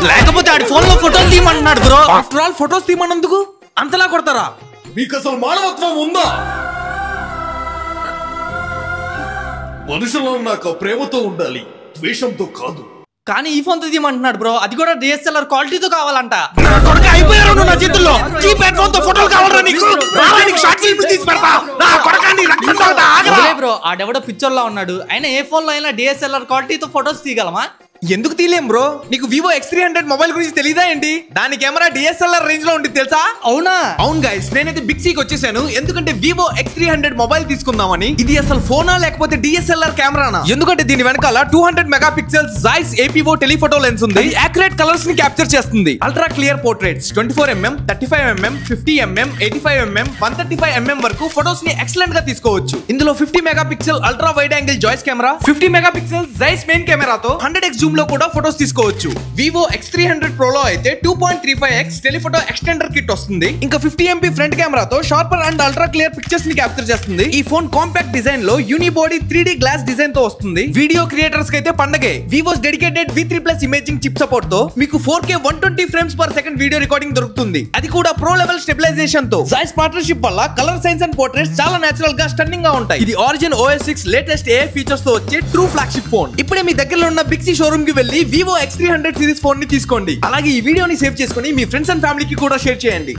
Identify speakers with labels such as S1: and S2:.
S1: లేకపోతే ఆడి ఫోన్ లో ఫోటోలు తీయమంటున్నాడు బ్రో. ఆఫ్టర్ ఆల్ ఫోటోస్ తీయమన్నందుకు అంతలా కొడతారా?
S2: మీకు అసలు మానవత్వం ఉందా? మనుషులు నాకు ప్రేమతో ఉండాలి, ద్వేషంతో కాదు.
S1: కానీ ఈ ఫోన్ తో తీయమంటున్నాడు బ్రో, అది కూడా DSLR క్వాలిటీతో కావాలంట. అయిపోయారు నువ్వు నా చేతుల్లో. చీప్ హెడ్ ఫోన్ తో ఫోటోలు కావాలరా నీకు? షార్ట్ ఫిల్మ్ తీసి పెడతా నా కొడకాన్ని. బ్రో ఆడెవడో పిక్చర్ లో ఉన్నాడు, అయినా ఏ ఫోన్ లో అయినా DSLR క్వాలిటీతో ఫోటోస్ తీయగలమా? ఎందుకు తీయలేం బ్రో? నీకు Vivo X300 మొబైల్ గురించి తెలీదా ఏంటి? దాని కెమెరా DSLR రేంజ్ లో ఉంటుంది తెలుసా? అవునా? అవును గైస్, నేనైతే బిగ్ సీకి వచ్చేసాను. ఎందుకంటే Vivo X300 మొబైల్ తీసుకుందామని. ఇది అసలు ఫోనా లేకపోతే DSLR కెమెరానా? ఎందుకంటే దీని వెనకాల 200 megapixels Zeiss APO telephoto lens ఉంది. యాక్యురేట్ కలర్స్ ని క్యాప్చర్ చేస్తుంది. Ultra clear portraits 24mm, 35mm, 50mm, 85mm, 135mm వరకు ఫోటోస్ ని ఎక్సలెంట్ గా తీసుకోవచ్చు. ఇందులో 50 మెగాపిక్సెల్ అల్ట్రా వైడ్ యాంగిల్ జాయిస్ కెమెరా, 50 మెగాపిక్సెల్ Zeiss మెయిన్ కెమెరాతో 100x జూమ్ లో కూడా ఫోటోస్ తీసుకోవచ్చు. Vivo X300 Pro లో అయితే 2.35x టెలిఫోటో ఎక్స్టెండర్ కిట్ వస్తుంది. ఇంకా 50MP ఫ్రంట్ కెమెరాతో sharper and ultra clear pictures ని క్యాప్చర్ చేస్తుంది. ఈ ఫోన్ కాంపాక్ట్ డిజైన్ లో యూనిబాడీ 3D గ్లాస్ డిజైన్ తో వస్తుంది. వీడియో క్రియేటర్స్ కి అయితే పండగే. Vivo's dedicated V3+ imaging chip support తో మీకు 4K 120 frames per second video recording దొరుకుతుంది. అది కూడా ప్రో లెవెల్ స్టెబిలైజేషన్ తో. Zeiss పార్ట్నర్షిప్ వల్ల కలర్ సైన్స్ అండ్ పోర్ట్రేట్స్ చాలా నేచురల్ గా స్టన్నింగ్ గా ఉంటాయి. ఇది Origin OS 6 latest AI features తో వచ్చే ట్రూ ఫ్లాగ్షిప్ ఫోన్. ఇప్పుడే మీ దగ్గరలో ఉన్న బిగ్ సి షోరూమ్ కి వెళ్ళి Vivo X300 సిరీస్ ఫోన్ ని తీసుకోండి. అలాగే ఈ వీడియోని సేవ్ చేసుకొని మీ ఫ్రెండ్స్ అండ్ ఫ్యామిలీకి కూడా షేర్ చేయండి.